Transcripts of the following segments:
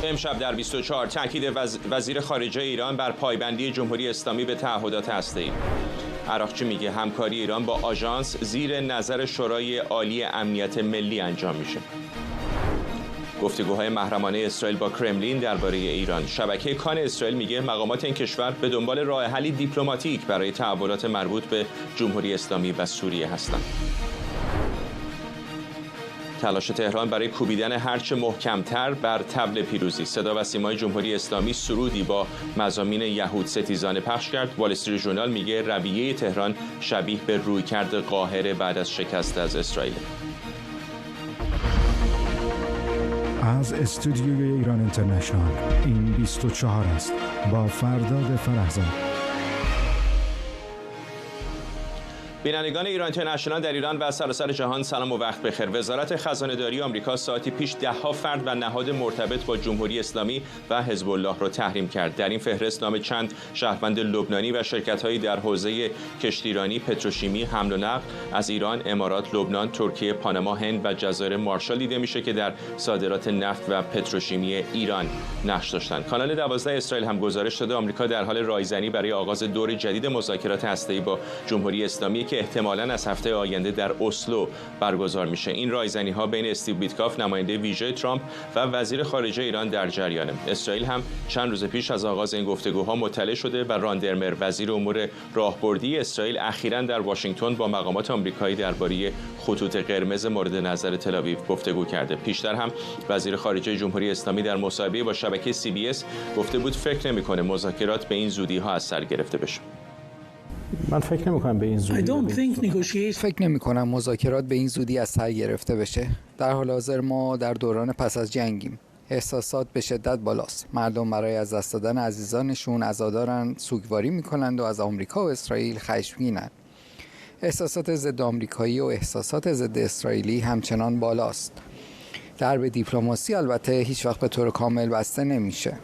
امشب در 24 تاکید وزیر خارجه ایران بر پایبندی جمهوری اسلامی به تعهدات هسته‌ای. عراقچی میگه همکاری ایران با آژانس زیر نظر شورای عالی امنیت ملی انجام میشه. گفتگوهای محرمانه اسرائیل با کرملین درباره ایران. شبکه کان اسرائیل میگه مقامات این کشور به دنبال راه حلی دیپلماتیک برای تحولات مربوط به جمهوری اسلامی و سوریه هستند. تلاش تهران برای کوبیدن هرچه محکمتر بر طبل پیروزی. صدا و سیمای جمهوری اسلامی سرودی با مضامین یهود ستیزانه پخش کرد. وال استریت ژورنال میگه رویه تهران شبیه به رویکرد قاهره بعد از شکست از اسرائیل. از استودیوی ایران اینترنشنال این 24 است با فرداد فرهزاد. بینندگان ایران اینترنشنال در ایران و سراسر جهان سلام و وقت بخیر. وزارت خزانه‌داری آمریکا ساعتی پیش ده‌ها فرد و نهاد مرتبط با جمهوری اسلامی و حزب الله را تحریم کرد. در این فهرست نام چند شهروند لبنانی و شرکت‌هایی در حوزه کشتیرانی، پتروشیمی، حمل و نقل از ایران، امارات، لبنان، ترکیه، پاناما، هند و جزایر مارشال دیده میشه که در صادرات نفت و پتروشیمی ایران نقش داشتند. کانال 12 اسرائیل هم گزارش داده آمریکا در حال رایزنی برای آغاز دور جدید مذاکرات هسته‌ای با جمهوری اسلامی که احتمالاً از هفته آینده در اسلو برگزار میشه. این رایزنی‌ها بین استیو بیتکاف نماینده ویژه ترامپ و وزیر خارجه ایران در جریانه. اسرائیل هم چند روز پیش از آغاز این گفتگوها مطلع شده و ران درمر وزیر امور راهبردی اسرائیل اخیراً در واشنگتن با مقامات آمریکایی درباره خطوط قرمز مورد نظر تل‌آویو گفتگو کرده. پیشتر هم وزیر خارجه جمهوری اسلامی در مصاحبه با شبکه CBS گفته بود فکر نمی‌کنه مذاکرات به این زودی‌ها از سر گرفته بشه. من فکر نمی‌کنم به این زودی فکر نمی‌کنم مذاکرات به این زودی از سر گرفته بشه. در حال حاضر ما در دوران پس از جنگیم. احساسات به شدت بالاست. مردم برای از دست دادن عزیزانشون عزادارن، سوگواری می‌کنند و از آمریکا و اسرائیل خشمگینند. احساسات ضد آمریکایی و احساسات ضد اسرائیلی همچنان بالاست. درب دیپلماسی البته هیچ وقت به طور کامل بسته نمیشه.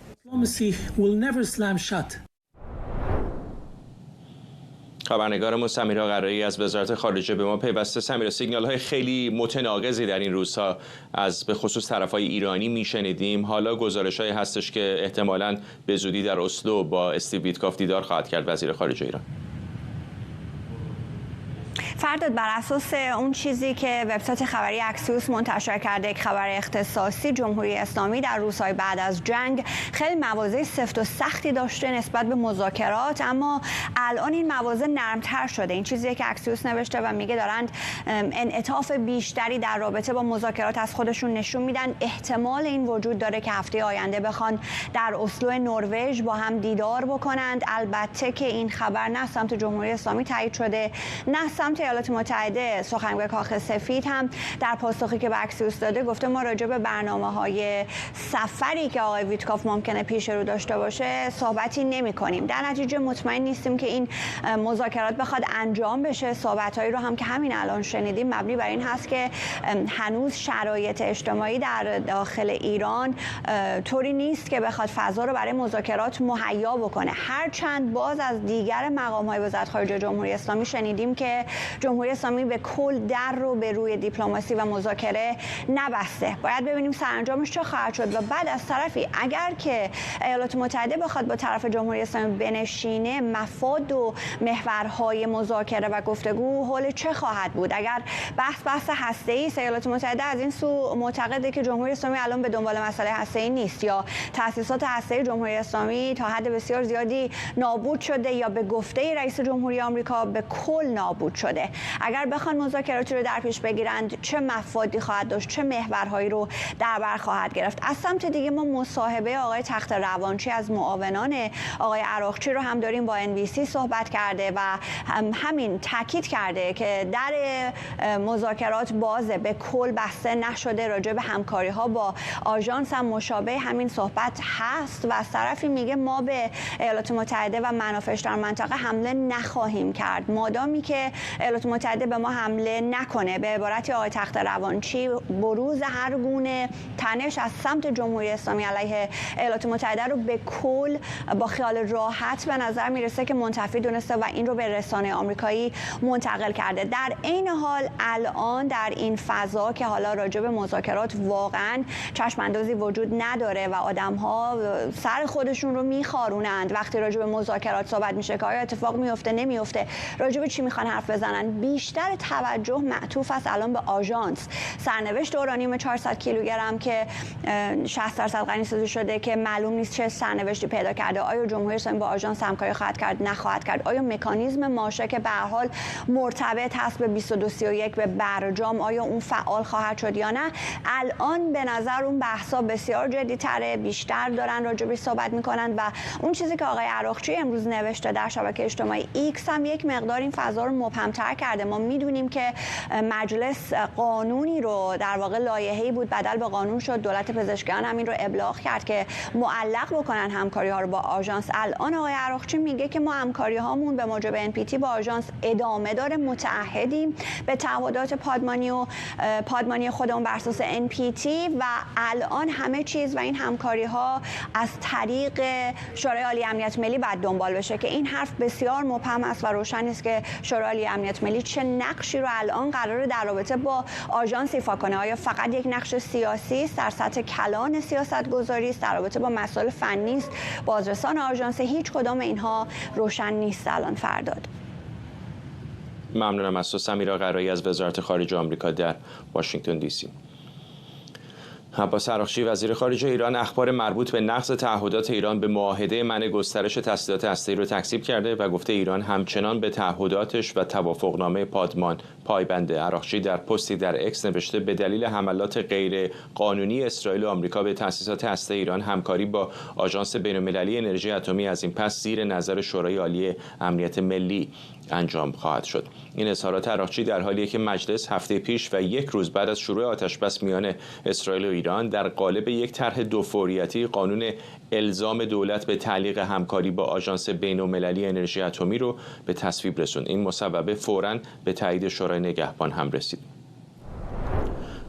خبرنگارمون سمیرا قرایی از وزارت خارجه به ما پیوسته. سمیرا، سیگنال‌های خیلی متناقضی در این روزها از به خصوص طرفای ایرانی میشنیدیم. حالا گزارش‌هایی هستش که احتمالاً به زودی در اسلو با استیو بیتکاف دیدار خواهد کرد وزیر خارجه ایران. فرداد، بر اساس اون چیزی که وبسایت خبری اکسیوس منتشر کرده، یک خبر اختصاصی، جمهوری اسلامی در روزهای بعد از جنگ خیلی مواضع سفت و سختی داشته نسبت به مذاکرات، اما الان این مواضع نرمتر شده. این چیزی که اکسیوس نوشته و میگه دارند انعطاف بیشتری در رابطه با مذاکرات از خودشون نشون میدن. احتمال این وجود داره که هفته آینده بخوان در اسلو نروژ با هم دیدار بکنند. البته که این خبر نه سمت جمهوری اسلامی تایید شده نه سمت ایالات متحده. سخنگوی کاخ سفید هم در پاسخی که به اکسیوس داده گفته ما راجع به برنامه‌های سفری که آقای ویتکاف ممکنه پیش رو داشته باشه صحبتی نمی‌کنیم. در نتیجه مطمئن نیستیم که این مذاکرات بخواد انجام بشه. صحبت‌هایی رو هم که همین الان شنیدیم مبنی بر این هست که هنوز شرایط اجتماعی در داخل ایران طوری نیست که بخواد فضا رو برای مذاکرات مهیا بکنه. هرچند باز از دیگر مقام‌های وزارت خارجه جمهوری اسلامی شنیدیم که جمهوری اسلامی به کل در رو به روی دیپلماسی و مذاکره نبسته. باید ببینیم سرانجامش چه خواهد شد و بعد از طرفی اگر که ایالات متحده بخواد با طرف جمهوری اسلامی بنشینه، مفاد و محورهای مذاکره و گفتگو حول چه خواهد بود؟ اگر بحث هسته‌ای است، ایالات متحده از این سو معتقده که جمهوری اسلامی الان به دنبال مسئله هسته‌ای نیست یا تأسیسات هسته‌ای جمهوری اسلامی تا حد بسیار زیادی نابود شده یا به گفته رئیس جمهوری آمریکا به کل نابود شده. اگر بخوان مذاکراتی رو در پیش بگیرند چه مفادی خواهد داشت، چه محورهایی رو در بر خواهد گرفت. از سمت دیگه ما مصاحبه آقای تخت روانچی از معاونان آقای عراقچی رو هم داریم. با NBC صحبت کرده و همین تاکید کرده که در مذاکرات بازه، به کل بسته نشده. راجع به همکاری ها با آژانس هم مشابه همین صحبت هست و از طرفی میگه ما به ایالات متحده و منافعش در منطقه حمله نخواهیم کرد مادامی که ایالات متحده به ما حمله نکنه. به عبارتی آقای تخت روانچی بروز هر گونه تنش از سمت جمهوری اسلامی علیه ایالات متحده رو به کل با خیال راحت به نظر میرسه که منتفی دونسته و این رو به رسانه آمریکایی منتقل کرده. در عین حال الان در این فضا که حالا راجع به مذاکرات واقعا چشم‌اندازی وجود نداره و آدم‌ها سر خودشون رو میخارونند وقتی راجع به مذاکرات صحبت میشه که آیا اتفاق میفته نمیفته، راجع به چی میخوان حرف بزنن، بیشتر توجه معطوف است الان به آژانس. سرنوشت اورانیوم 400 کیلوگرم که 60% غنی‌سازی شده که معلوم نیست چه سرنوشتی پیدا کرده. آیا جمهوری اسلامی با آژانس همکاری خواهد کرد نخواهد کرد؟ آیا مکانیزم ماشه که به هر حال مرتبط هست به 2231 به برجام آیا اون فعال خواهد شد یا نه؟ الان به نظر اون بحثا بسیار جدی‌تره، بیشتر دارن راجبش صحبت میکنن و اون چیزی که آقای عراقچی امروز نوشته در شبکه اجتماعی ایکس هم یک مقدار این فضا رو مبهم‌تر کرده. ما میدونیم که مجلس قانونی رو در واقع لایحه‌ای بود بدل به قانون شد، دولت پزشکیان هم این رو ابلاغ کرد که معلق بکنن همکاری‌ها رو با آژانس. الان آقای عراقچی میگه که ما همکاری‌هامون به موجب NPT با آژانس ادامه داره، متعهدیم به تعهدات پادمانی خودمون بر اساس NPT و الان همه چیز و این همکاری‌ها از طریق شورای عالی امنیت ملی باید دنبال بشه که این حرف بسیار مبهم است و روشن است که شورای عالی امنیت ملی چه نقشی رو الان قراره در رابطه با آژانس ایفا کنه. آیا فقط یک نقش سیاسی است در سطح کلان سیاست‌گذاری است، در رابطه با مسائل فنی است، بازرسان آژانس؟ هیچ کدام اینها روشن نیست الان. فرداد. ممنونم از تو سمیرا قرایی از وزارت خارجه آمریکا در واشنگتن دی سی. عباس عراقچی وزیر خارجه ایران اخبار مربوط به نقض تعهدات ایران به معاهده منع گسترش تسلیحات هسته‌ای رو تکذیب کرده و گفته ایران همچنان به تعهداتش و توافقنامه پادمان پایبنده. عراقچی در پستی در اکس نوشته به دلیل حملات غیر قانونی اسرائیل و آمریکا به تأسیسات هسته ایران همکاری با آژانس بین‌المللی انرژی اتمی از این پس زیر نظر شورای عالی امنیت ملی انجام خواهد شد. این اظهارات عراقچی در حالیه که مجلس هفته پیش و یک روز بعد از شروع آتش‌بس میان اسرائیل و ایران در قالب یک طرح دوفوریتی قانون الزام دولت به تعلیق همکاری با آژانس بین‌المللی انرژی اتمی رو به تصویب رسوند. این مصوبه فوراً به تایید شورای نگهبان هم رسید.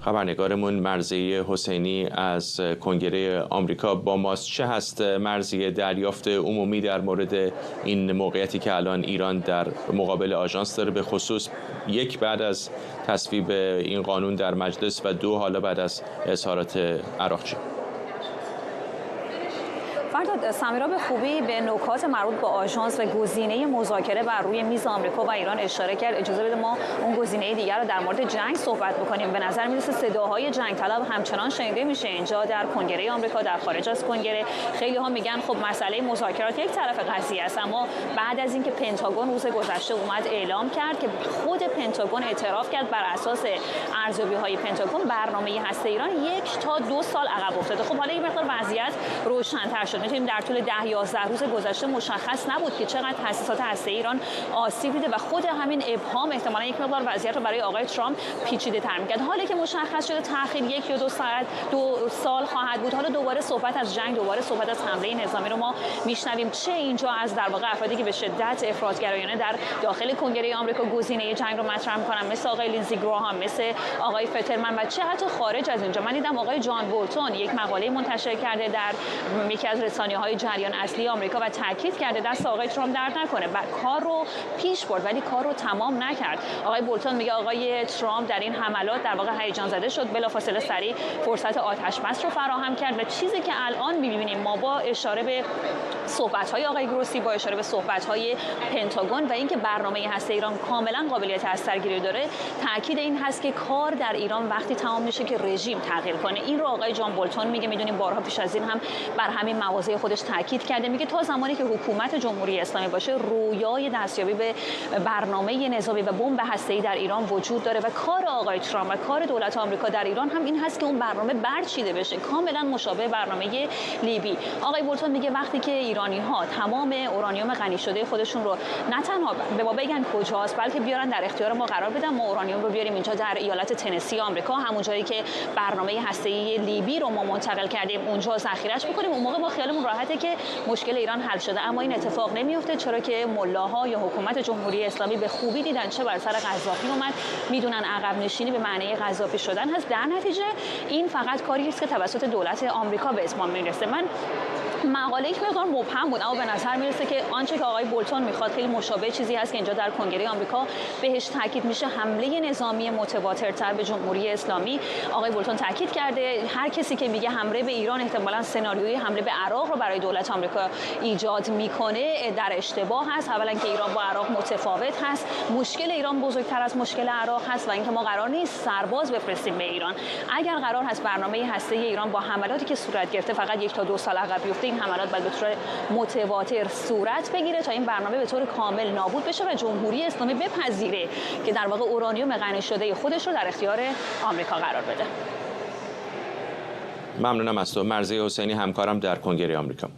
خبرنگارمون مرضیه حسینی از کنگره آمریکا با ماست. چه هست مرضیه دریافت عمومی در مورد این موقعیتی که الان ایران در مقابل آژانس داره، به خصوص یک بعد از تصویب این قانون در مجلس و دو حالا بعد از اظهارات عراقچی؟ فرداد، سمیرا به خوبی به نکات مربوط به آژانس و گزینه مذاکره بر روی میز آمریکا و ایران اشاره کرد. اجازه بده ما اون گزینه دیگر رو در مورد جنگ صحبت بکنیم. به نظر میرسه صداهای جنگ طلب همچنان شنیده میشه اینجا در کنگره آمریکا، در خارج از کنگره. خیلی ها میگن خب مسئله مذاکرات یک طرف قضیه است، اما بعد از اینکه پنتاگون روز گذشته اومد اعلام کرد که خود پنتاگون اعتراف کرد بر اساس ارزیابی‌های پنتاگون برنامه هسته ایران 1 تا 2 سال عقب افتاده. خب حالا این مقدار وضعیت روشن‌تر شد. می‌تونیم در طول 10-11 روز گذشته مشخص نبود که چقدر تأسیسات هسته ایران آسیب دیده و خود همین ابهام احتمالاً یک مقدار وضعیت رو برای آقای ترامپ پیچیده‌تر می‌کرد. حالا که مشخص شده تأخیر 1 یا 2 سال خواهد بود، حالا دوباره صحبت از جنگ، دوباره صحبت از حمله نظامی رو ما میشنویم. چه اینجا از در واقع افرادی که به شدت افراط‌گرایانه در داخل کنگره آمریکا گزینه جنگ رو مطرح می‌کنن، مثل آقای لینزی گراهام، مثل آقای فترمن، و چه حتی خارج از اینجا. من دیدم آقای جان بولتون یک مقاله منتشر کرده در یکی از رسانه‌های جریان اصلی آمریکا و تاکید کرده دست آقای ترامپ درد نکنه و کار رو پیش برد ولی کار رو تمام نکرد. آقای بولتون میگه آقای ترامپ در این حملات در واقع هیجان زده شد، بلافاصله سریع فرصت آتش بس رو فراهم کرد و چیزی که الان می‌بینیم ما با اشاره به صحبت‌های آقای گروسی، با اشاره به صحبت‌های پنتاگون و اینکه برنامه هسته ایران کاملا قابلیت اثرگیری داره، تاکید این هست که کار در ایران وقتی تمام میشه که رژیم تغییر کنه. این رو آقای جان بولتون میگه. میدونیم بارها پیش از این هم بر همین مواضع خودش تاکید کرده. میگه تا زمانی که حکومت جمهوری اسلامی باشه رویای دستیابی به برنامه نظامی و بمب هسته‌ای در ایران وجود داره و کار آقای ترامپ و کار دولت آمریکا در ایران هم این هست که اون برنامه برچیده بشه، کاملا مشابه برنامه لیبی. آقای بولتون میگه وقتی که ایرانی‌ها تمام اورانیوم غنی شده خودشون رو نه تنها به ما بگن کجاست بلکه بیارن در اختیار ما قرار بدن، ما اورانیوم رو بیاریم اینجا در ایالت تنسی آمریکا، همون جایی که برنامه هسته‌ای لیبی رو ما منتقل کردیم اونجا ذخیره‌اش بکنیم، اون موقع با خیالمون راحته که مشکل ایران حل شده، اما این اتفاق نمیفته، چرا که ملاها یا حکومت جمهوری اسلامی به خوبی دیدن چه بر سر قذافی اومد، میدونن عقب نشینی به معنی قذافی شدن هست. در نتیجه این فقط کاری است که توسط دولت آمریکا به اتمام میرسه. من مقاله یک مقدار مبهم بود، اما به نظر میرسه که آنچه که آقای بولتون میخواد خیلی مشابه چیزی هست که اینجا در کنگره آمریکا بهش تاکید میشه، حمله نظامی متواترتر به جمهوری اسلامی. آقای بولتون تاکید کرده هر کسی که میگه حمله به ایران احتمالاً سناریوی حمله به عراق رو برای دولت آمریکا ایجاد میکنه در اشتباه هست. اولا که ایران با عراق متفاوت هست، مشکل ایران بزرگتر از مشکل عراق هست و اینکه ما قرار نیست سرباز بفرستیم به ایران. اگر قرار هست برنامه هسته ایران با حملاتی که صورت گرفته فقط 1 تا 2 سال عقب بیفته، این حملات باید به طور متواتر صورت بگیره تا این برنامه به طور کامل نابود بشه و جمهوری اسلامی بپذیره که در واقع اورانیوم غنی شده خودش رو در اختیار آمریکا قرار بده. ممنونم از تو. مرضیه حسینی، همکارم در کنگره آمریکا.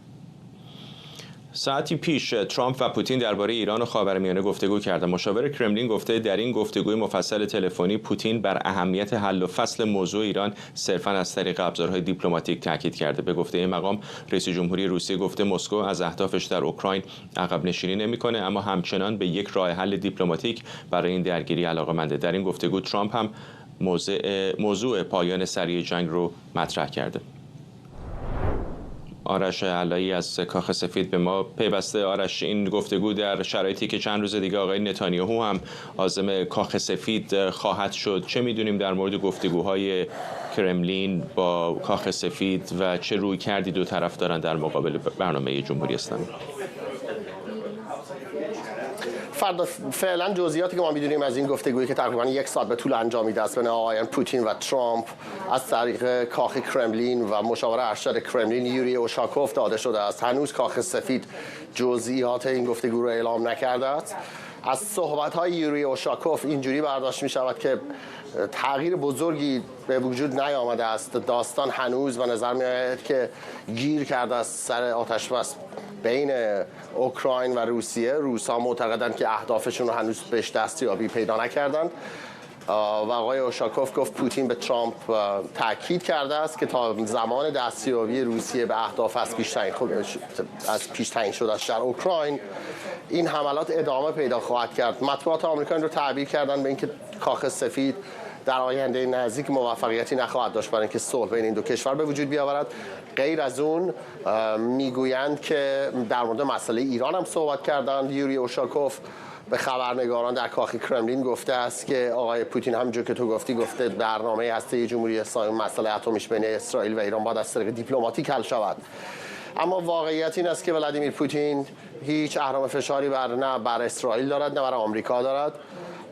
ساعتی پیش ترامپ و پوتین درباره ایران و خاورمیانه گفتگو کردند. مشاور کرملین گفته در این گفتگوی مفصل تلفنی پوتین بر اهمیت حل و فصل موضوع ایران صرفاً از طریق ابزارهای دیپلماتیک تاکید کرده. به گفته این مقام رئیس جمهوری روسیه گفته مسکو از اهدافش در اوکراین عقب نشینی نمی‌کنه، اما همچنان به یک راه حل دیپلماتیک برای این درگیری علاقه‌منده. در این گفتگو ترامپ هم موضوع پایان سریع جنگ رو مطرح کرده. آرش علایی از کاخ سفید به ما پیوسته. آرش، این گفتگو در شرایطی که چند روز دیگه آقای نتانیاهو هم عازم کاخ سفید خواهد شد، چه میدونیم در مورد گفتگوهای کرملین با کاخ سفید و چه روی کردی دو طرف دارن در مقابل برنامه جمهوری اسلامی؟ فعلا جزئیاتی که ما میدونیم از این گفتگویی که تقریبا 1 ساعت به طول انجامید است بین آقایان پوتین و ترامپ از طریق کاخ کرملین و مشاور ارشد کرملین یوری اوشاکوف داده شده است. هنوز کاخ سفید جزئیات این گفتگو را اعلام نکرده است. از صحبت‌های یوری اوشاکوف اینجوری برداشت می‌شود که تغییر بزرگی به وجود نیامده است. داستان هنوز به نظر می‌آید که گیر کرده است سر آتش‌بس بین اوکراین و روسیه. روس‌ها معتقدند که اهدافشون رو هنوز بهش دستیابی پیدا نکردند و آقای اوشاکوف گفت پوتین به ترامپ تاکید کرده است که تا زمان دستیابی روسیه به اهداف از پیش تعیین شده‌اش در اوکراین این حملات ادامه پیدا خواهد کرد. مطبوعات آمریکا این رو تعبیر کردن به اینکه کاخ سفید در آینده نزدیک موفقیتی نخواهد داشت برای اینکه صلح بین این دو کشور به وجود بیاورد. غیر از اون میگویند که در مورد مسئله ایران هم صحبت کردند. یوری اوشاکوف به خبرنگاران در کاخ کرملین گفته است که آقای پوتین همونجور که تو گفتی گفته برنامه هسته جمهوری اسلامی مسئله اتمیش بین اسرائیل و ایران باید از طریق دیپلماتیک حل شود. اما واقعیت این است که ولادیمیر پوتین هیچ اهرم فشاری نه بر اسرائیل دارد نه بر آمریکا دارد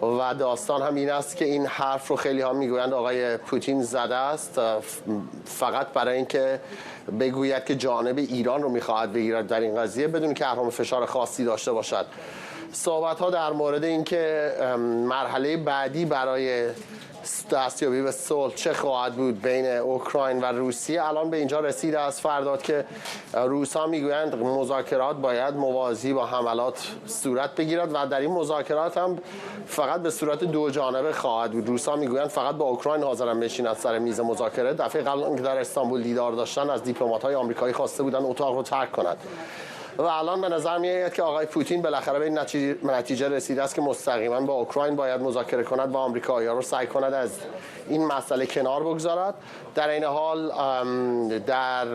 و داستان هم این است که این حرف رو خیلی ها میگویند آقای پوتین زده است فقط برای اینکه بگوید که جانب ایران رو میخواهد بگیرد در این قضیه بدون که اهرم فشار خاصی داشته باشد. صحبت ها در مورد اینکه مرحله بعدی برای دستیابی به صلح چه خواهد بود بین اوکراین و روسیه الان به اینجا رسیده است فرداد که روس‌ها میگویند مذاکرات باید موازی با حملات صورت بگیرد و در این مذاکرات هم فقط به صورت دو جانبه خواهد بود. روس‌ها میگویند فقط با اوکراین حاضرن بشینند سر میز مذاکره. دفعه قبل که در استانبول دیدار داشتن از دیپلمات‌های آمریکایی خواسته بودن اتاق رو ترک کنند و الان به نظر میاد که آقای پوتین بالاخره به این نتیجه رسیده است که مستقیما با اوکراین باید مذاکره کند و آمریکایی‌ها رو سعی کند از این مسئله کنار بگذارد. در این حال در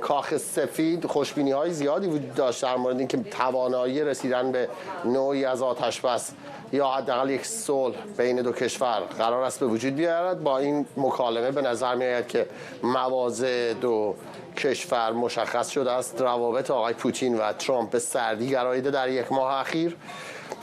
کاخ سفید خوشبینی‌های زیادی وجود داشت در مورد اینکه توانایی رسیدن به نوعی از آتش‌بس یا حداقل یک صلح بین دو کشور قرار است به وجود بیاید. با این مکالمه به نظر میاد که مواضع دو کشور مشخص شده است. روابط آقای پوتین و ترامپ به سردی گراییده در 1 ماه اخیر.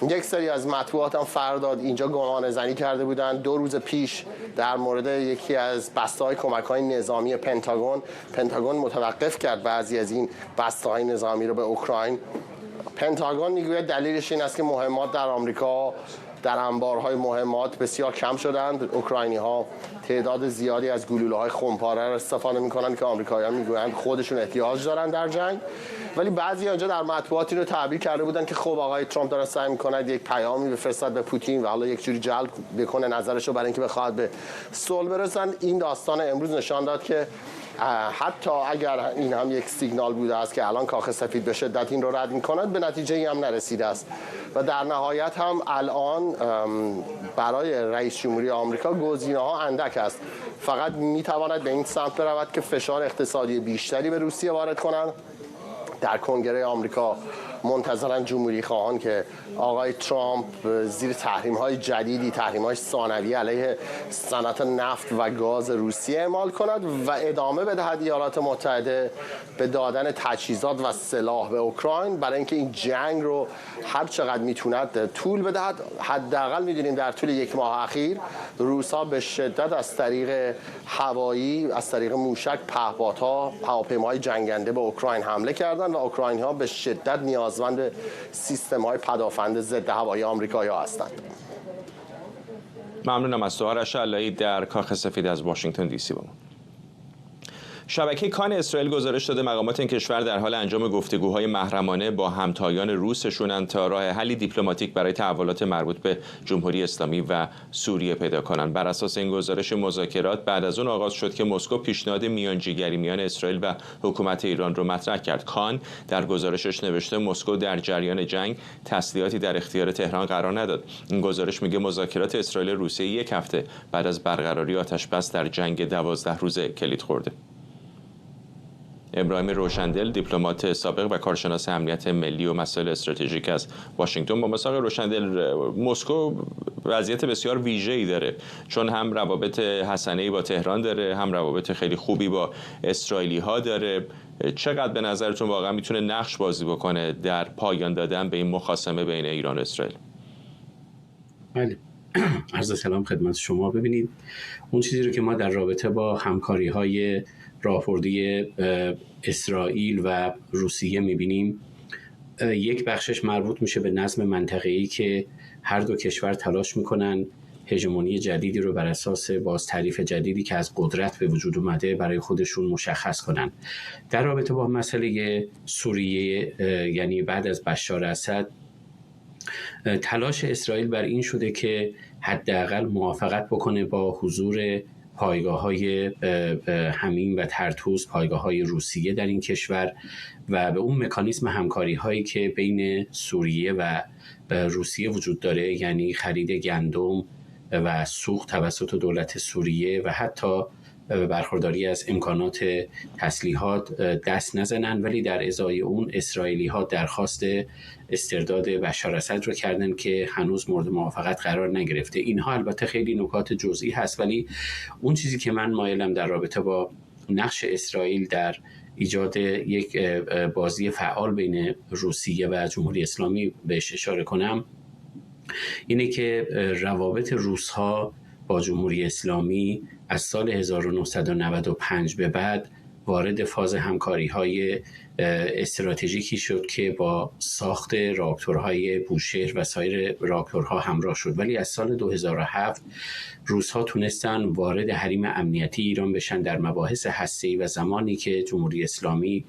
یک سری از مطبوعات هم فرداد اینجا گمان زنی کرده بودند 2 روز پیش در مورد یکی از بسته‌های کمک‌های نظامی پنتاگون متوقف کرد بعضی از این بسته‌های نظامی رو به اوکراین. پنتاگون میگوید دلیلش این است که مهمات در آمریکا در انبارهای مهمات بسیار کم شدند. اوکراینی‌ها تعداد زیادی از گلوله‌های خمپاره را استفاده می‌کنند که آمریکایی‌ها می‌گویند خودشون احتیاج دارن در جنگ. ولی بعضی آنجا در مطبوعاتی رو تعبیر کرده بودند که خب آقای ترامپ داره سعی می‌کند یک پیامی بفرستد به پوتین و حالا یک جوری جلب بکنه نظرش رو برای اینکه بخواد به صلح برسند. این داستان امروز نشان داد که حتی اگر این هم یک سیگنال بوده است که الان کاخ سفید به شدت این رو رد می‌کند، به نتیجه ای هم نرسیده است و در نهایت هم الان برای رئیس جمهوری آمریکا گزینه‌ها اندک است. فقط می‌تواند به این سمت برود که فشار اقتصادی بیشتری به روسیه وارد کنند. در کنگره آمریکا منتظرن جمهوری خواهان که آقای ترامپ زیر تحریم‌های جدیدی، تحریم‌های ثانویه علیه صنعت نفت و گاز روسیه اعمال کند و ادامه بدهد ایالات متحده به دادن تجهیزات و سلاح به اوکراین برای اینکه این جنگ رو هر چقدر میتوند طول بدهد. حداقل می‌دونیم در طول یک ماه اخیر روس‌ها به شدت از طریق هوایی، از طریق موشک، پهپادها، هواپیماهای جنگنده به اوکراین حمله کردند و اوکراینی‌ها به شدت نیازمند سیستم‌های پدافند ضد هوایی آمریکایی‌ها هستند. ممنونم از تو آرش علایی در کاخ سفید از واشنگتن دی سی. شبکه کان اسرائیل گزارش داده مقامات این کشور در حال انجام گفتگوهای محرمانه با همتایان روسشونند تا راه حلی دیپلماتیک برای تحولات مربوط به جمهوری اسلامی و سوریه پیدا کنند. بر اساس این گزارش مذاکرات بعد از اون آغاز شد که مسکو پیشنهاد میانجیگری میان اسرائیل و حکومت ایران رو مطرح کرد. کان در گزارشش نوشته مسکو در جریان جنگ تسلیحاتی در اختیار تهران قرار نداد. این گزارش میگه مذاکرات اسرائیل روسیه یک هفته بعد از برقراری آتش‌بس در جنگ 12 روزه کلید خورده. ابراهیم روشندل، دیپلمات سابق و کارشناس امنیت ملی و مسائل استراتژیک از واشنگتن، با مساق روشندل، مسکو وضعیت بسیار ویژه‌ای داره، چون هم روابط حسنه‌ای با تهران داره، هم روابط خیلی خوبی با اسرائیلی‌ها داره. چقدر به نظرتون واقعا میتونه نقش بازی بکنه در پایان دادن به این مخاصمه بین ایران و اسرائیل؟ بله، عرض سلام خدمت شما. ببینید، اون چیزی رو که ما در رابطه با همکاری‌های راهبردی اسرائیل و روسیه می‌بینیم، یک بخشش مربوط میشه به نظم منطقه‌ای که هر دو کشور تلاش میکنن هژمونی جدیدی رو بر اساس باز تعریف جدیدی که از قدرت به وجود اومده برای خودشون مشخص کنن. در رابطه با مسئله سوریه، یعنی بعد از بشار اسد، تلاش اسرائیل بر این شده که حداقل موافقت بکنه با حضور پایگاه‌های حمیم و ترتوز، پایگاه‌های روسیه در این کشور و به اون مکانیزم همکاری‌هایی که بین سوریه و روسیه وجود داره، یعنی خرید گندم و سوخت توسط دولت سوریه و حتی برخورداری از امکانات تسلیحات دست نزنن. ولی در ازای اون اسرائیلی‌ها درخواست استرداد بشار اسد رو کردن که هنوز مورد موافقت قرار نگرفته. اینها البته خیلی نکات جزئی هست، ولی اون چیزی که من مایلم در رابطه با نقش اسرائیل در ایجاد یک بازی فعال بین روسیه و جمهوری اسلامی بهش اشاره کنم اینه که روابط روس‌ها با جمهوری اسلامی از سال 1995 به بعد وارد فاز همکاری‌های استراتژیکی شد که با ساخت راکتورهای بوشهر و سایر راکتورها همراه شد. ولی از سال 2007 روس‌ها تونستن وارد حریم امنیتی ایران بشن در مباحث هسته‌ای و زمانی که جمهوری اسلامی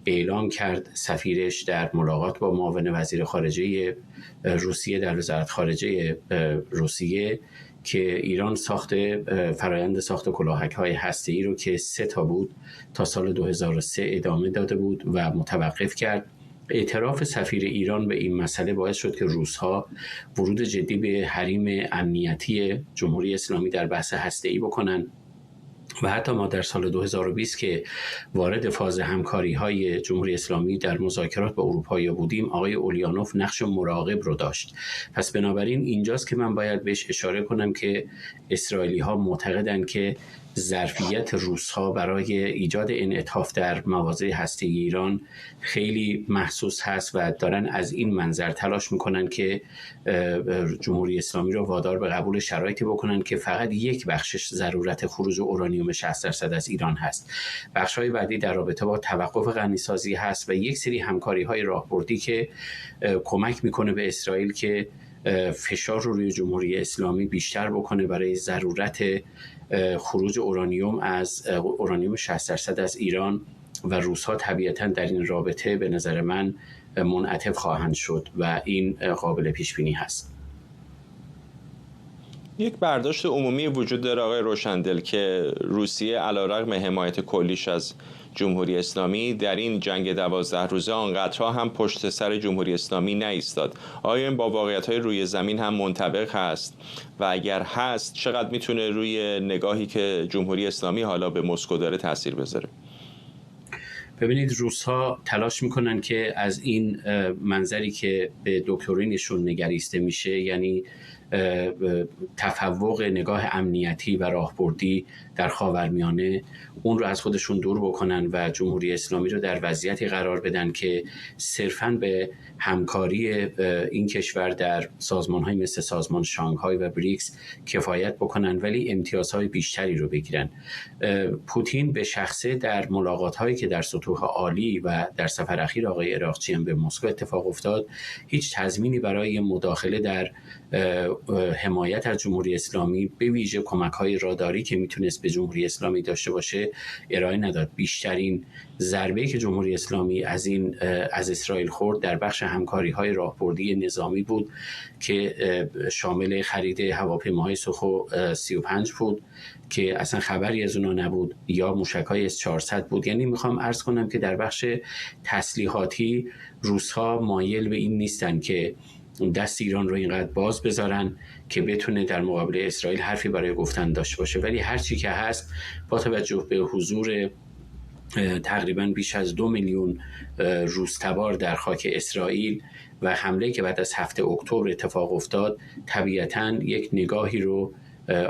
اعلام کرد سفیرش در ملاقات با معاون وزیر خارجه روسیه در وزارت خارجه روسیه که ایران فرایند ساخت کلاهک‌های هسته‌ای رو که 3 تا بود تا سال 2003 ادامه داده بود و متوقف کرد. اعتراف سفیر ایران به این مسئله باعث شد که روس‌ها ورود جدی به حریم امنیتی جمهوری اسلامی در بحث هسته‌ای بکنن و حتی ما در سال 2020 که وارد فاز همکاری‌های جمهوری اسلامی در مذاکرات با اروپایی بودیم، آقای اولیانوف نقش مراقب رو داشت. پس بنابراین اینجاست که من باید بهش اشاره کنم که اسرائیلی‌ها معتقدند که ظرفیت روس‌ها برای ایجاد انعطاف در مواضع هسته‌ای ایران خیلی محسوس هست و دارن از این منظر تلاش میکنن که جمهوری اسلامی رو وادار به قبول شرایطی بکنن که فقط یک بخشش ضرورت خروج اورانیوم 60% از ایران هست. بخش‌های بعدی در رابطه با توقف غنیسازی هست و یک سری همکاری‌های راهبردی که کمک میکنه به اسرائیل که فشار رو روی جمهوری اسلامی بیشتر بکنه برای ضرورت خروج اورانیوم 60% از ایران و روس‌ها طبیعتاً در این رابطه به نظر من منعطف خواهند شد و این قابل پیش بینی هست. یک برداشت عمومی وجود داره آقای روشندل که روسیه علیرغم حمایت کلیش از جمهوری اسلامی در این جنگ 12 روزه آنقدرها هم پشت سر جمهوری اسلامی نایستاد. آیا این با واقعیت‌های روی زمین هم منطبق هست و اگر هست چقدر میتونه روی نگاهی که جمهوری اسلامی حالا به مسکو داره تاثیر بذاره؟ ببینید، روس‌ها تلاش میکنن که از این منظری که به دکترینشون نگریسته میشه، یعنی تفوق نگاه امنیتی و راهبردی در خاورمیانه، اون رو از خودشون دور بکنن و جمهوری اسلامی رو در وضعیتی قرار بدن که صرفاً به همکاری این کشور در سازمان‌های مثل سازمان شانگهای و بریکس کفایت بکنن، ولی امتیازهای بیشتری رو بگیرن. پوتین به شخصه در ملاقات‌هایی که در سطوح عالی و در سفر اخیر آقای عراقچیان به مسکو اتفاق افتاد، هیچ تضمینی برای مداخله در حمایت از جمهوری اسلامی، به ویژه کمک‌های راداری که میتونست به جمهوری اسلامی داشته باشه، ارائه نداد. بیشترین ضربه‌ای که جمهوری اسلامی از اسرائیل خورد در بخش همکاری‌های راهبردی نظامی بود که شامل خرید هواپیماهای سوخو 35 بود که اصلا خبری از اونا نبود، یا موشک‌های S-400 بود. یعنی میخوام عرض کنم که در بخش تسلیحاتی روس‌ها مایل به این نیستن که دست ایران رو اینقدر باز بذارن که بتونه در مقابل اسرائیل حرفی برای گفتن داشته باشه. ولی هر چی که هست، با توجه به حضور تقریباً بیش از 2 میلیون روس‌تبار در خاک اسرائیل و حمله که بعد از 7 اکتبر اتفاق افتاد، طبیعتاً یک نگاهی رو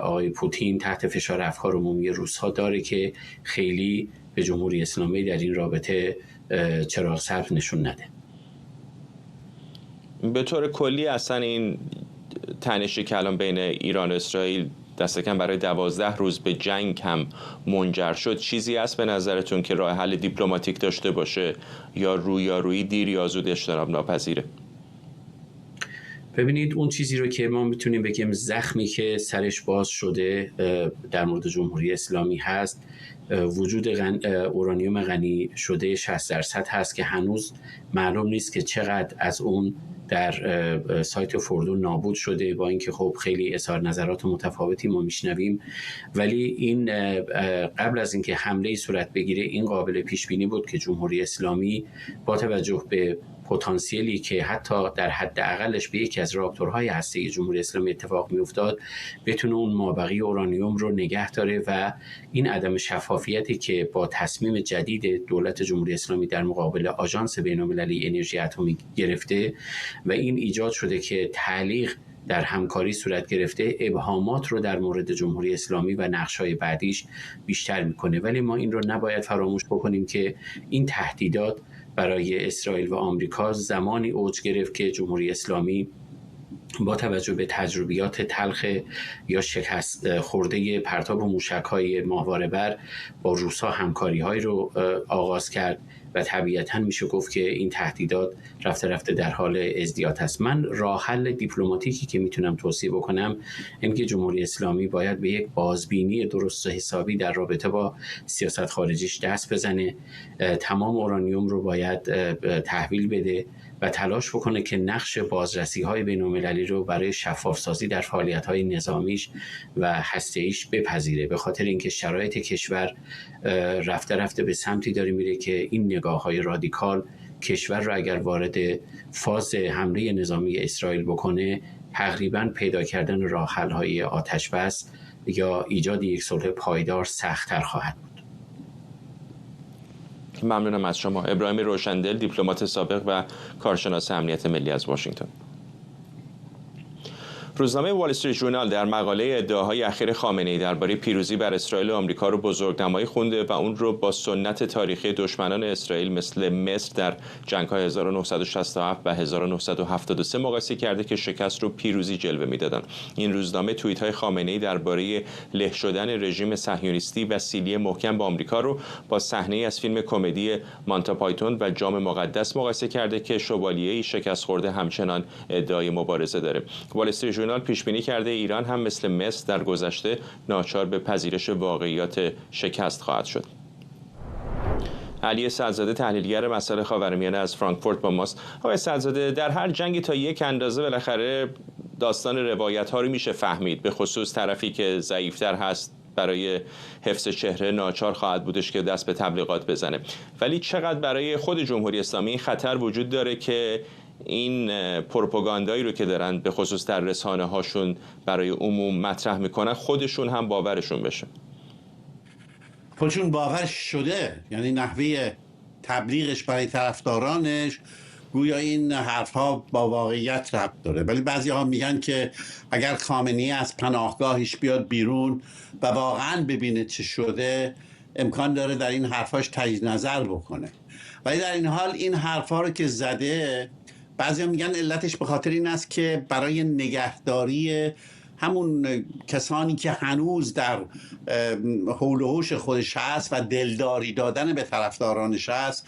آقای پوتین تحت فشار افکار عمومی روس‌ها داره که خیلی به جمهوری اسلامی در این رابطه چراغ سبز نشون نده. به طور کلی اصلا این تنشی که الان بین ایران و اسرائیل دست کم برای 12 روز به جنگ هم منجر شد، چیزی هست به نظرتون که راه حل دیپلماتیک داشته باشه یا رویارویی دیر یا زود اجتناب ناپذیره؟ ببینید، اون چیزی رو که ما میتونیم بگیم زخمی که سرش باز شده در مورد جمهوری اسلامی هست، وجود اورانیوم غنی شده 60% هست که هنوز معلوم نیست که چقدر از اون در سایت فردو نابود شده، با اینکه خب خیلی اظهار نظرات متفاوتی ما میشنویم. ولی این قبل از اینکه حمله صورت بگیره، این قابل پیش بینی بود که جمهوری اسلامی با توجه به پتانسیلی که حتی در حد اقلش به یکی از راکتورهای هسته‌ای جمهوری اسلامی اتفاق میافتاد، بتونه اون مابقی اورانیوم رو نگه داره و این عدم شفافیتی که با تصمیم جدید دولت جمهوری اسلامی در مقابل آژانس بین‌المللی انرژی اتمی گرفته و این ایجاد شده که تعلیق در همکاری صورت گرفته، ابهامات رو در مورد جمهوری اسلامی و نقش‌های بعدیش بیشتر میکنه. ولی ما این رو نباید فراموش بکنیم که این تهدیدات برای اسرائیل و آمریکا زمانی اوج گرفت که جمهوری اسلامی با توجه به تجربیات تلخ یا شکست خورده پرتاب موشک‌های ماهواره‌بر با روس‌ها همکاری‌هایی رو آغاز کرد و طبیعتاً میشه گفت که این تهدیدات رفته رفته در حال ازدیاد است. من راه حل دیپلماتیکی که میتونم توصیه بکنم این که جمهوری اسلامی باید به یک بازبینی درست و حسابی در رابطه با سیاست خارجیش دست بزنه، تمام اورانیوم رو باید تحویل بده و تلاش بکنه که نقش بازرسی‌های بین‌المللی رو برای شفاف‌سازی در فعالیت‌های نظامیش و هسته‌ایش بپذیره، به خاطر اینکه شرایط کشور رفته رفته به سمتی داره میره که این نگاه‌های رادیکال کشور رو اگر وارد فاز حمله نظامی اسرائیل بکنه، تقریباً پیدا کردن راه حل‌های آتش‌بس یا ایجاد یک صلح پایدار سخت‌تر خواهد بود. ممنونم از شما. ابراهیم روشندل، دیپلمات سابق و کارشناس امنیت ملی از واشنگتن. روزنامه وال استریت ژورنال در مقاله ادعاهای اخیر خامنه‌ای درباره پیروزی بر اسرائیل و آمریکا رو بزرگنمایی خونده و اون رو با سنت تاریخی دشمنان اسرائیل مثل مصر در جنگ‌های 1967 و 1973 مقایسه کرده که شکست رو پیروزی جلوه می‌دادن. این روزنامه توییت‌های خامنه‌ای درباره له شدن رژیم صهیونیستی و سیلی محکم با آمریکا رو با صحنه‌ای از فیلم کمدی مانتا پایتون و جام مقدس مقایسه کرده که شوالیه‌ای شکست خورده همچنان ادعای مبارزه داره. وال استریت ژورنال پیش بینی کرده ایران هم مثل مصر در گذشته ناچار به پذیرش واقعیات شکست خواهد شد. علی سعدزاده، تحلیلگر مسائل خاورمیانه از فرانکفورت با ماست. آقای سعدزاده، در هر جنگی تا یک اندازه بالاخره داستان روایت ها رو میشه فهمید، به خصوص طرفی که ضعیفتر هست برای حفظ چهره ناچار خواهد بودش که دست به تبلیغات بزنه. ولی چقدر برای خود جمهوری اسلامی خطر وجود داره که این پروپاگاندایی رو که دارن به خصوص در رسانه هاشون برای عموم مطرح میکنن خودشون هم باورشون بشه؟ خودشون باورش شده، یعنی نحوه تبلیغش برای طرفدارانش گویا این حرفها با واقعیت ربط داره. ولی بعضی ها میگن که اگر خامنه‌ای از پناهگاهش بیاد بیرون و واقعا ببینه چه شده، امکان داره در این حرفاش تجدید نظر بکنه. ولی در این حال این حرفها رو که زده، بعضی ها میگن علتش به خاطر این است که برای نگهداری همون کسانی که هنوز در حول و حوش خودش هست و دلداری دادن به طرفدارانش هست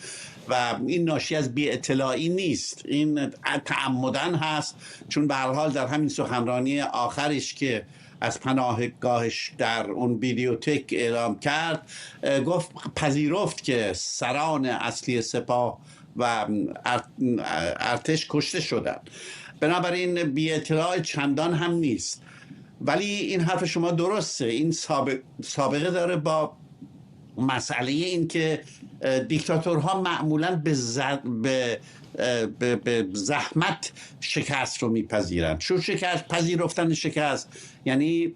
و این ناشی از بی اطلاعی نیست، این تعمدن هست، چون به هر حال در همین سخنرانی آخرش که از پناهگاهش در اون ویدیوتک اعلام کرد، گفت پذیرفت که سران اصلی سپاه و ارتش کشته شدن. بنابراین بی اطلاع چندان هم نیست. ولی این حرف شما درسته، این سابقه داره با مسئله این که دیکتاتورها معمولاً به زحمت شکست رو میپذیرند. چون شکست پذیرفتن شکست یعنی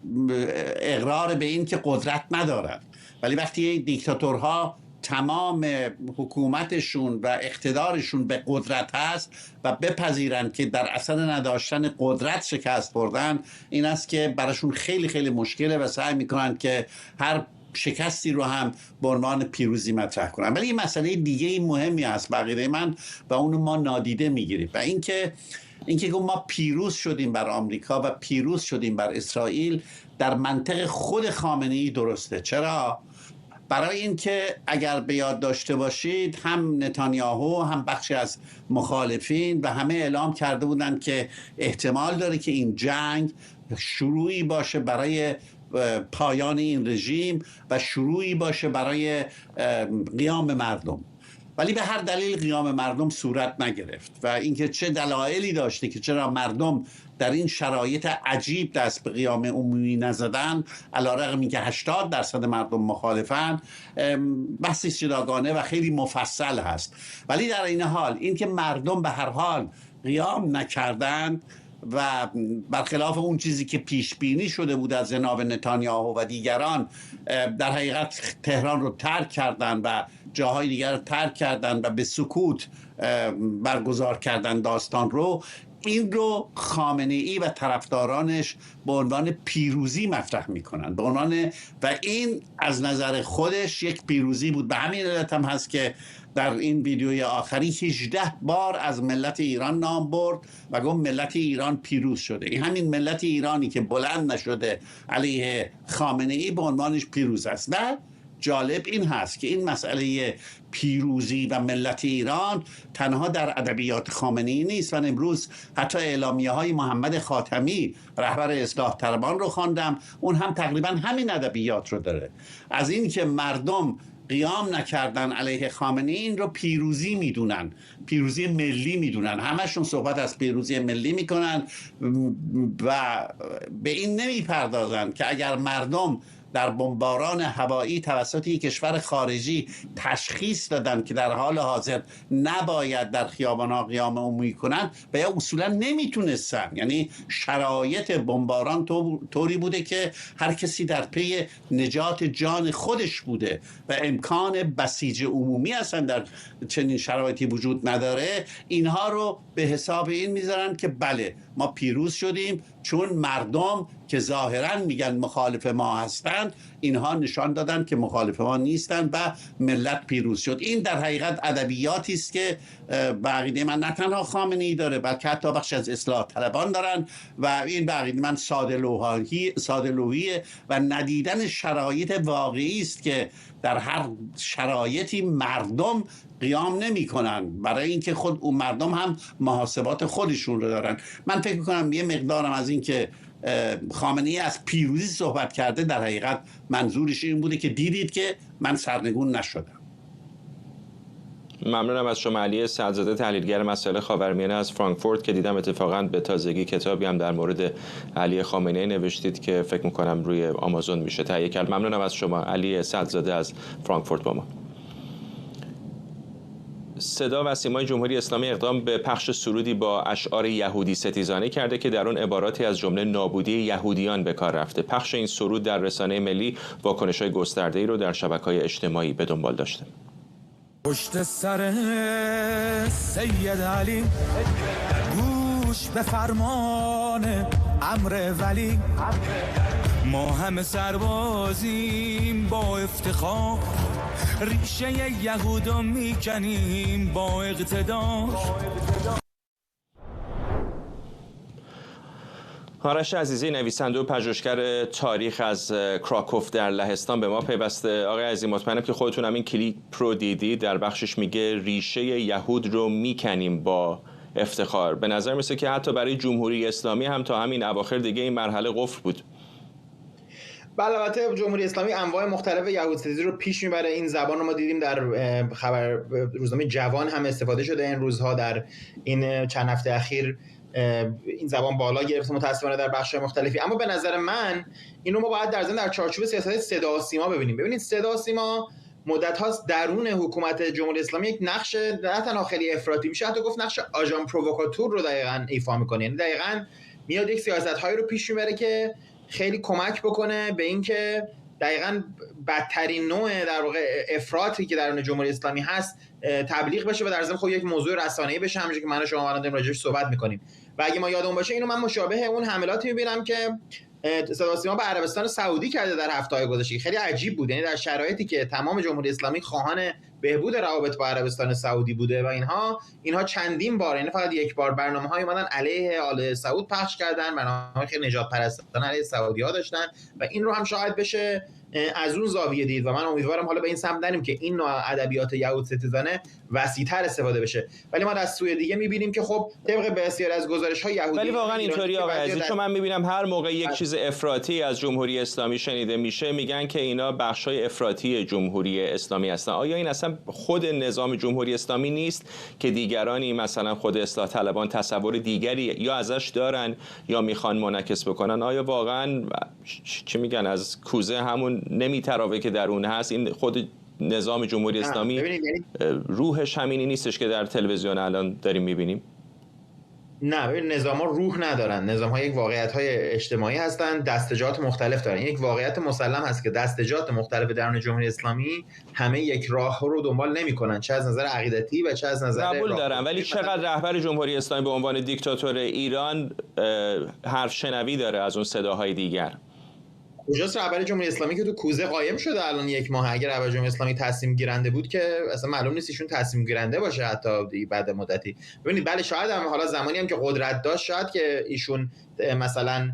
اقرار به این که قدرت ندارند. ولی وقتی دیکتاتورها تمام حکومتشون و اقتدارشون به قدرت هست و بپذیرند که در اثر نداشتن قدرت شکست خوردن، این است که براشون خیلی خیلی مشکله و سعی میکنن که هر شکستی رو هم به عنوان پیروزی مطرح کنن. ولی این مسئله دیگه مهمی است بقیده من و اونو ما نادیده میگیریم و اینکه ما پیروز شدیم بر آمریکا و پیروز شدیم بر اسرائیل در منطق خود خامنه‌ای درسته. چرا؟ برای اینکه اگر به یاد داشته باشید هم نتانیاهو هم بخشی از مخالفین و همه اعلام کرده بودند که احتمال داره که این جنگ شروعی باشه برای پایان این رژیم و شروعی باشه برای قیام مردم. ولی به هر دلیل قیام مردم صورت نگرفت و اینکه چه دلایلی داشته که چرا مردم در این شرایط عجیب دست به قیام عمومی نزدن، علیرغم اینکه 80% مردم مخالفن، بحثی جداگانه و خیلی مفصل هست. ولی در این حال اینکه مردم به هر حال قیام نکردند و برخلاف اون چیزی که پیش بینی شده بود از جناب نتانیاهو و دیگران، در حقیقت تهران رو ترک کردن و جاهای دیگر رو ترک کردن و به سکوت برگزار کردن داستان رو، این رو خامنه‌ای و طرفدارانش به عنوان پیروزی مطرح میکنن، به عنوان، و این از نظر خودش یک پیروزی بود. به همین علت هم هست که در این ویدیوی آخری 18 بار از ملت ایران نام برد و گفت ملت ایران پیروز شده. این همین ملت ایرانی که بلند نشده علیه خامنه‌ای به عنوانش پیروز است. و جالب این هست که این مسئله پیروزی و ملت ایران تنها در ادبیات خامنه‌ای نیست و امروز حتی اعلامیه‌های محمد خاتمی رهبر اصلاح طلبان رو خواندم، اون هم تقریبا همین ادبیات رو داره، از این که مردم قیام نکردن علیه خامنه‌ای این رو پیروزی میدونن، پیروزی ملی میدونن، همشون صحبت از پیروزی ملی میکنن و به این نمیپردازن که اگر مردم در بمباران هوایی توسط یک کشور خارجی تشخیص دادن که در حال حاضر نباید در خیابان‌ها قیام عمومی کنن و یا اصولا نمیتونستن، یعنی شرایط بمباران طوری بوده که هر کسی در پی نجات جان خودش بوده و امکان بسیج عمومی اصلا در چنین شرایطی وجود نداره، اینها رو به حساب این میذارن که بله ما پیروز شدیم، چون مردم که ظاهراً میگن مخالف ما هستند اینها نشان دادن که مخالف ما نیستن و ملت پیروز شد. این در حقیقت ادبیاتی است که به عقیده من نه تنها خامنه‌ای داره بلکه حتی بخش از اصلاح طلبان دارن و این به عقیده من ساده‌لوحی و ندیدن شرایط واقعی است که در هر شرایطی مردم قیام نمی کنن، برای اینکه خود اون مردم هم محاسبات خودشون رو دارن. من فکر میکنم یه مقدارم از این که خامنه‌ای از پیروزی صحبت کرده در حقیقت منظورش این بوده که دیدید که من سرنگون نشدم. ممنونم از شما علی سعدزاده، تحلیلگر مسائل خاورمیانه از فرانکفورت، که دیدم اتفاقا به تازگی کتابی هم در مورد علی خامنه‌ای نوشتید که فکر می‌کنم روی آمازون میشه تهیه کرد. ممنونم از شما علی سعدزاده از فرانکفورت با ما. صدا و سیمای جمهوری اسلامی اقدام به پخش سرودی با اشعار یهودی ستیزانه کرده که در آن عباراتی از جمله نابودی یهودیان به کار رفته. پخش این سرود در رسانه ملی واکنش‌های گسترده‌ای رو در شبکه‌های اجتماعی به دنبال داشته. پشت سر سید علی گوش به فرمان امر ولی، ما همه سربازیم با افتخار، ریشه یهودو میکنیم با اقتدار. آرش عزیزی، نویسنده و پژوهشگر تاریخ از کراکوف در لهستان به ما پیوسته. آقای عزیزی، مطمئنم که خودتون هم این کلیپ رو دیدی، در بخشش میگه ریشه یهود رو میکنیم با افتخار. به نظر میسه که حتی برای جمهوری اسلامی هم تا همین اواخر دیگه این مرحله قفل بود. بله، البته جمهوری اسلامی انواع مختلف یهودستیزی رو پیش میبره. این زبان رو ما دیدیم در روزنامه جوان هم استفاده شده این روزها، در این چند هفته اخیر این زبان بالا گرفته متاسفانه در بخش‌های مختلفی. اما به نظر من این رو ما باید در چارچوب سیاست صدا و سیما ببینیم. ببینید صدا و سیما مدت هاست درون حکومت جمهوری اسلامی یک نقش نه تنها خیلی افراطی، میشه حتی گفت نقش آژان پرووکاتور رو دقیقاً ایفا میکنه. یعنی دقیقاً میاد یک سیاست‌هایی رو پیش میبره که خیلی کمک بکنه به اینکه دقیقاً بدترین نوع در واقع افراطی که درون جمهوری اسلامی هست تبلیغ بشه و در ضمن خب یک موضوع رسانه‌ای بشه، همونجوری که من و شما الان داریم راجعش صحبت می‌کنیم. و اگه ما یادمون باشه اینو من مشابه اون حملاتی می‌بینم که صدا و سیما به عربستان سعودی کرده در هفته‌های گذشته. خیلی عجیب بود، یعنی در شرایطی که تمام جمهوری اسلامی خواهان بهبود روابط با عربستان سعودی بوده و اینها چندین بار، یعنی فقط یک بار برنامه‌های اومدن علیه آل سعود پخش کردن، برنامه‌های خیلی نجات پرستانه علیه سعودی‌ها داشتن و این رو هم شاید بشه از اون زاویه دید و من امیدوارم حالا به این سمت نریم که این نوع ادبیات یهود ستیزانه وسیع‌تر استفاده بشه. ولی ما از سوی دیگه می‌بینیم که خب طبق بسیاری از گزارش‌های یهودی، ولی واقعا اینطوری آقای عزیز، چون من می‌بینم هر موقع یک چیز افراطی از جمهوری اسلامی شنیده میشه میگن که اینا بخش‌های افراطی جمهوری اسلامی هستن. آیا این اصلا خود نظام جمهوری اسلامی نیست که دیگرانی مثلا خود اصلاح طلبان تصور دیگری یا ازش دارن یا میخوان منعکس بکنن؟ آیا واقعا چی میگن از کوزه همون نمیتراوه که در اون هست؟ این خود نظام جمهوری اسلامی روحش همینی نیستش که در تلویزیون الان داریم میبینیم؟ نه، ببین نظام‌ها روح ندارن. نظام‌ها یک واقعیت‌های اجتماعی هستن، دستجات مختلف دارن. یک واقعیت مسلم هست که دستجات مختلف درون جمهوری اسلامی همه یک راه رو دنبال نمی‌کنن، چه از نظر عقیدتی و چه از نظر قبول دارم. ولی چقدر رهبر جمهوری اسلامی به عنوان دیکتاتور ایران حرف شنوی داره از اون صداهای دیگر؟ کجاست رهبر جمهوری اسلامی که تو کوزه قایم شده الان یک ماه؟ اگر رهبر جمهوری اسلامی تصمیم گیرنده بود که اصلا معلوم نیست ایشون تصمیم گیرنده باشه حتی بعد مدتی. ببینید بله شاید هم حالا زمانی هم که قدرت داشت شاید که ایشون مثلا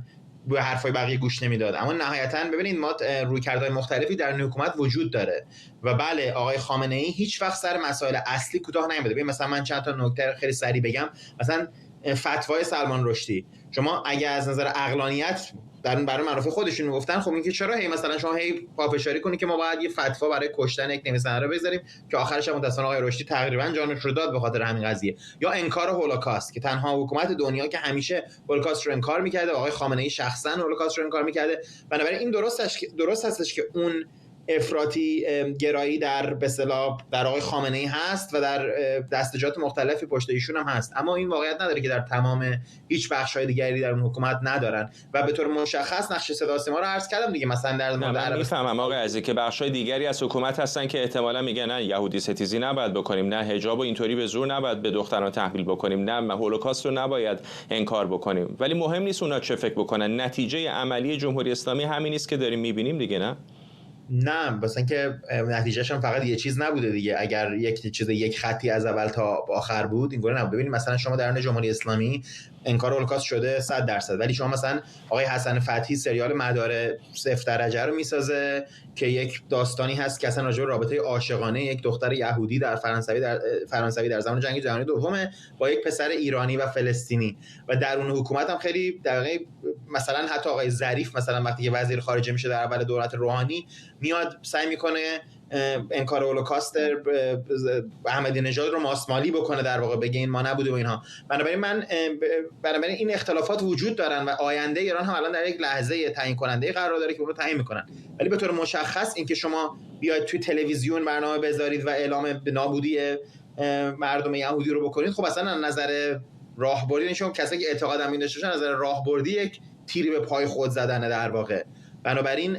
به حرفای بقیه گوش نمیداد، اما نهایتا ببینید ما رویکردهای مختلفی در حکومت وجود داره و بله آقای خامنه‌ای هیچ وقت سر مسائل اصلی کوتاه نمیاد. ببین مثلا من چند تا نکته خیلی سریع بگم. مثلا فتوای سلمان رشدی، شما اگه از نظر عقلانیت برای منافع خودشون میگفتن، خب این که چرا مثلا شما پافشاری کنی که ما باید یه فتوا برای کشتن یک نویسنده رو بذاریم که آخرش هم متأسفانه آقای رشدی تقریبا جانش رو داد به خاطر همین قضیه. یا انکار هولوکاست که تنها حکومت دنیا که همیشه هولوکاست رو انکار میکرده، آقای خامنه‌ای شخصا هولوکاست رو انکار میکرده. بنابراین این درست هستش که اون افراطی گرایی در به اصطلاح در آقای خامنه‌ای هست و در دستجات مختلفی پشت ایشون هم هست، اما این واقعیت نداره که در تمام هیچ بخش‌های دیگری در اون حکومت ندارن و به طور مشخص نقش صدا و سیما رو عرض کردم دیگه. مثلا در من میفهمم آقای عزیزی که بخش‌های دیگری از حکومت هستن که احتمالاً میگن نه یهودی ستیزی نباید بکنیم، نه حجاب و اینطوری به زور نباید به دختران تحمیل بکنیم، نه هولوکاست رو نباید انکار بکنیم. ولی مهم نیست اونا چه فکر بکنن، نتیجه عملی جمهوری اسلامی همین است که داریم می‌بینیم دیگه. نه مثلا که نتیجهش هم فقط یه چیز نبوده دیگه. اگر یک خطی از اول تا آخر بود اینگونه نبود. ببینید مثلا شما درون جمهوری اسلامی انکار هولوکاست شده 100%، ولی شما مثلا آقای حسن فتحی سریال مدار 0 درجه رو میسازه که یک داستانی هست که اصلا راجع به رابطه عاشقانه یک دختر یهودی در فرانسوی در زمان جنگ جهانی دوم با یک پسر ایرانی و فلسطینی و در اون حکومت هم خیلی دقیقاً مثلا حتی آقای ظریف مثلا وقتی که وزیر خارجه میشه در اول دولت روحانی میاد سعی میکنه انکار هولوکاست احمدی نژاد رو ماسمالی بکنه، در واقع بگه این ما نبوده و اینها. بنابراین این اختلافات وجود دارن و آینده ایران هم الان در یک لحظه تعیین کننده قرار داره که اون رو تعیین میکنن. ولی به طور مشخص اینکه شما بیاید توی تلویزیون برنامه بذارید و اعلام نابودی مردم یهودی رو بکنید، خب اصلا از نظر راهبردی نشون کسایی که اعتقاد امین داشته باشن، از نظر راهبردی یک تیری به پای خود زدنه در واقع. بنابراین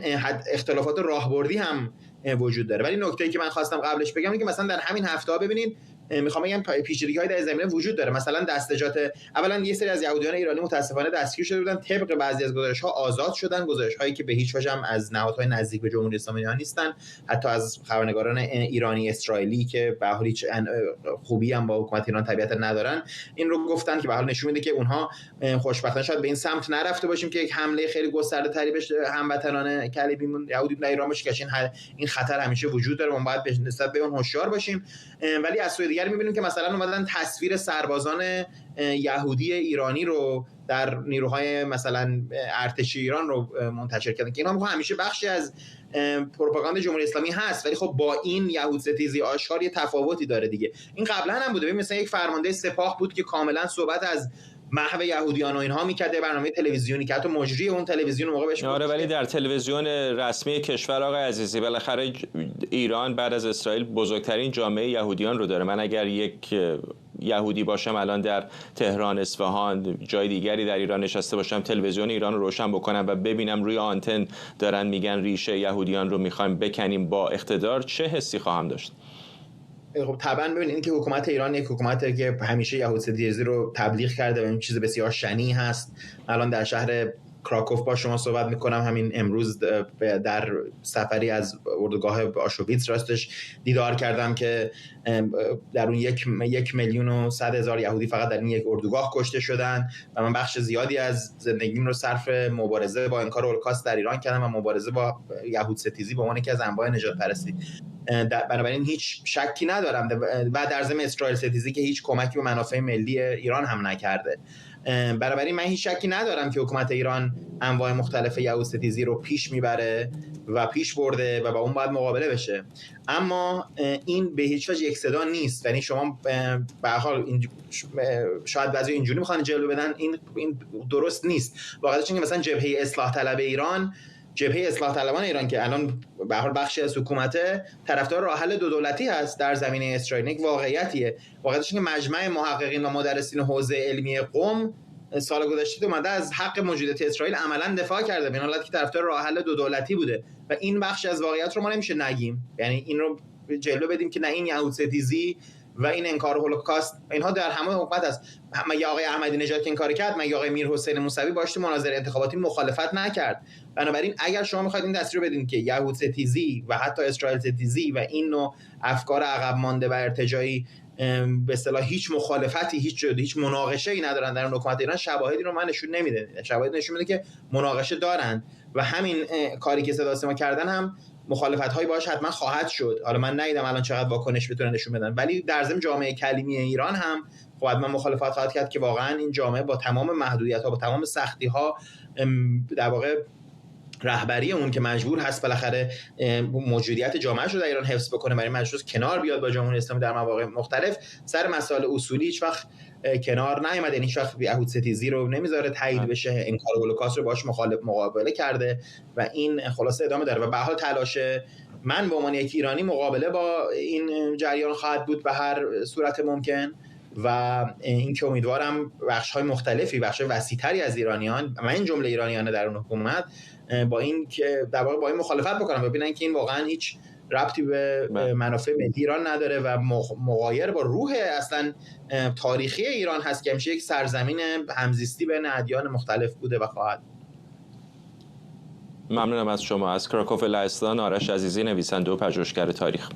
اختلافات راهبردی هم وجود داره. ولی نکته‌ای که من خواستم قبلش بگم اینه که مثلا در همین هفته‌ها ببینید میخوام بگم پیچیدگی‌های در زمینه وجود داره. مثلا دستجات، اولا یه سری از یهودیان ایرانی متاسفانه دستگیر شده بودن، طبق بعضی از گزارش‌ها آزاد شدن، گزارش‌هایی که به هیچ وجه هم از نهادهای نزدیک به جمهوری اسلامی نیستن، حتی از خبرنگاران ایرانی اسرائیلی که به حال هیچ خوبی هم با حکومت ایران طبیعتا ندارن، این رو گفتن که به حال نشون میده که اونها خوشبختانه شاید به این سمت نرفته باشیم که یک حمله خیلی گسترده‌تری بشه هموطنان کلیمیمون یهودی در ایران باشه، که این خطر همیشه وجود داره و ما باید نسبت به اون هوشیار باشیم. ولی از سوی دیگر می‌بینیم که مثلا اومدن تصویر سربازان یهودی ایرانی رو در نیروهای مثلا ارتشی ایران رو منتشر کردن که اینا همیشه بخشی از پروپاگاند جمهوری اسلامی هست، ولی خب با این یهود ستیزی آشکار یه تفاوتی داره دیگه. این قبلا هم بوده، مثلا یک فرمانده سپاه بود که کاملا صحبت از محو یهودیان و اینها میکرده، برنامه تلویزیونی که حتی مجری اون تلویزیون موقع بهش آره، ولی در تلویزیون رسمی کشور آقای عزیزی بالاخره ایران بعد از اسرائیل بزرگترین جامعه یهودیان رو داره. من اگر یک یهودی باشم الان در تهران، اصفهان، جای دیگری در ایران نشسته باشم، تلویزیون ایران رو روشن بکنم و ببینم روی آنتن دارن میگن ریشه یهودیان رو میخوایم بکنیم با اقتدار، چه حسی خواهم داشت؟ خب طبعا ببینید این که حکومت ایران یک حکومتی که همیشه یهودستیزی رو تبلیغ کرده و این چیز بسیار شنیع هست. الان در شهر کراکوف با شما صحبت میکنم، همین امروز در سفری از اردوگاه آشویتس راستش دیدار کردم که در اون 1,100,000 یهودی فقط در این یک اردوگاه کشته شدن و من بخش زیادی از زندگیم رو صرف مبارزه با انکار هولوکاست در ایران کردم و مبارزه با یهود ستیزی به عنوان یکی از انواع نجات پرستی. بنابراین هیچ شکی ندارم و در ضمن اسرائیل ستیزی که هیچ کمکی به منافع ملی ایران هم نکرده. بنابراین من هیچ شکی ندارم که حکومت ایران انواع مختلف یهود ستیزی رو پیش میبره و پیش برده و با اون باید مقابله بشه. اما این به هیچ وجه یک صدا نیست. یعنی شما به هر حال شاید بعضی اینجوری میخوان جلوه بدن، این درست نیست. واقعیتش اینه که مثلا جبهه اصلاح طلب ایران، جبهه اصلاح طلبان ایران که الان به هر حال بخشی از حکومت، طرفدار راه حل دو دولتی هست در زمینه اسرائیل. یک واقعیتیه. واقعیتش اینه که مجمع محققین و مدرسین حوزه علمی قم سال گذشته اومده از حق موجودیت اسرائیل عملاً دفاع کرده، به این حالت که طرفدار راه حل دو دولتی بوده و این بخش از واقعیت رو ما نمیشه نگیم. یعنی این رو جلوه بدیم که نه، این یهود ستیزی و این انکار هولوکاست اینها در همه حکومت است. مگه آقای احمدی نژاد که این کارو کرد؟ مگه آقای میرحسین موسوی باش تو مناظره انتخاباتی مخالفت نکرد؟ بنابراین اگر شما میخواید این دستور بدین که یهود ستیزی و حتی اسرائیل ستیزی و این نوع افکار عقب مانده و ارتجاعی به اصطلاح هیچ مخالفتی، هیچ مناقشه‌ای ندارن در حکومت ایران، شواهدی رو من نشون نمیده. شواهد نشون میده که مناقشه دارن و همین کاری که صدا سیما کردن هم مخالفت‌هایی باهاش حتما خواهد شد. حالا من ندیدم الان چقدر واکنش بتونن نشون بدن، ولی در ضمن جامعه کلیمی ایران هم خب حتما مخالفت خواهد کرد که واقعا این جامعه با تمام محدودیت‌ها، با تمام سختی‌ها، در واقع رهبری اون که مجبور هست بالاخره موجودیت جامعه‌اش رو در ایران حفظ بکنه، برای مجبور کنار بیاد با جمهوری اسلامی در مواقع مختلف، سر مسائل اصولی هیچ وقت کنار نیامده. یعنی هیچ وقت یهود ستیزی رو نمیذاره تایید بشه، انکار هولوکاست رو باهاش مقابله کرده و این خلاصه ادامه داره و به حال تلاش من به عنوان یک ایرانی مقابله با این جریان خواهد بود به هر صورت ممکن و این که امیدوارم بخش‌های مختلفی، بخش‌های وسیع‌تری از ایرانیان، من جمله ایرانیان در اون حکومت، با این که در واقع با این مخالفت بکنن، ببینن که این واقعا هیچ ربطی به منافع ملی ایران نداره و مغایر با روح اصلا تاریخی ایران هست که همیشه یک سرزمین همزیستی بین ادیان مختلف بوده و خواهد. ممنونم از شما. از کراکوف لهستان، آرش عزیزی، نویسنده و پژوهشگر تاریخ.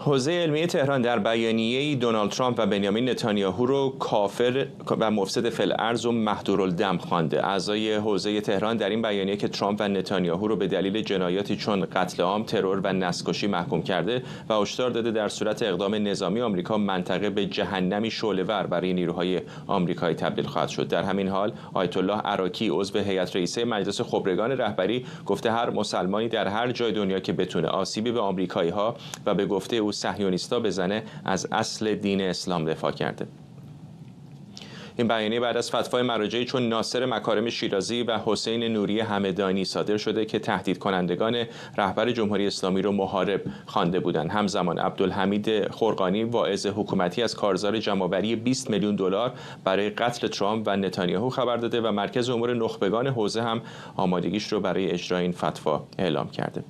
حوزه علمی تهران در بیانیه‌ای دونالد ترامپ و بنیامین نتانیاهو رو کافر و مفسد فی‌الارض و مهدورالدم خوانده. اعضای حوزه تهران در این بیانیه که ترامپ و نتانیاهو رو به دلیل جنایاتی چون قتل عام، ترور و نسل‌کشی محکوم کرده و هشدار داده در صورت اقدام نظامی آمریکا منطقه به جهنمی شعله‌ور برای نیروهای آمریکایی تبدیل خواهد شد. در همین حال آیت الله عراقی عضو هیئت رئیسه مجلس خبرگان رهبری گفته هر مسلمانی در هر جای دنیا که بتونه آسیبی به آمریکایی‌ها و به گفته او صهیونیستا بزنه از اصل دین اسلام دفاع کرده. این بیانیه بعد از فتوای مراجعی چون ناصر مکارم شیرازی و حسین نوری همدانی صادر شده که تهدید کنندگان رهبر جمهوری اسلامی رو محارب خوانده بودند. همزمان عبدالحمید خرقانی واعظ حکومتی از کارزار جمع‌آوری 20 میلیون دلار برای قتل ترامپ و نتانیاهو خبر داده و مرکز امور نخبگان حوزه هم آمادگیش رو برای اجرای این فتوا اعلام کرده.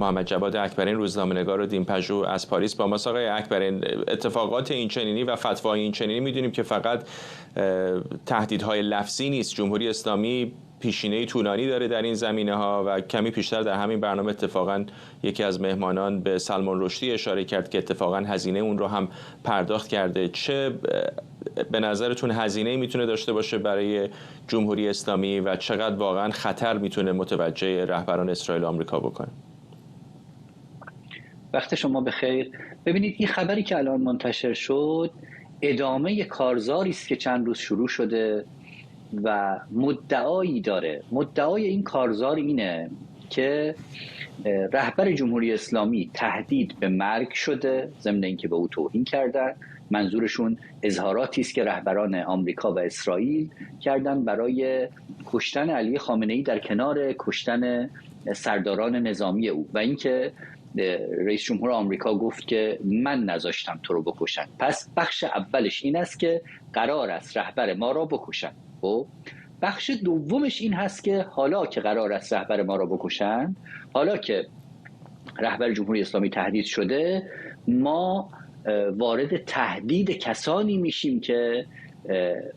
محمد جواد اکبرین روزنامه‌نگار و دین‌پژوه از پاریس با ماست. آقای اکبرین، اتفاقات این چنینی و فتوای این چنینی می‌دونیم که فقط تهدیدهای لفظی نیست. جمهوری اسلامی پیشینه‌ای طولانی داره در این زمینه‌ها و کمی پیشتر در همین برنامه اتفاقاً یکی از مهمانان به سلمان رشدی اشاره کرد که اتفاقاً هزینه اون رو هم پرداخت کرده. چه به نظرتون هزینه‌ای میتونه داشته باشه برای جمهوری اسلامی و چقدر واقعاً خطر میتونه متوجه رهبران اسرائیل و آمریکا بکنه؟ وقت شما بخیر. ببینید این خبری که الان منتشر شد ادامه کارزاری است که چند روز شروع شده و مدعایی داره. مدعای این کارزار اینه که رهبر جمهوری اسلامی تهدید به مرگ شده ضمن اینکه به او توهین کردن. منظورشون اظهاراتی است که رهبران آمریکا و اسرائیل کردن برای کشتن علی خامنه‌ای در کنار کشتن سرداران نظامی او و اینکه رئیس جمهور آمریکا گفت که من نذاشتم تو رو بکشن. پس بخش اولش این است که قرار است رهبر ما را بکشن. خب بخش دومش این هست که حالا که قرار است رهبر ما را بکشن، حالا که رهبر جمهوری اسلامی تهدید شده، ما وارد تهدید کسانی میشیم که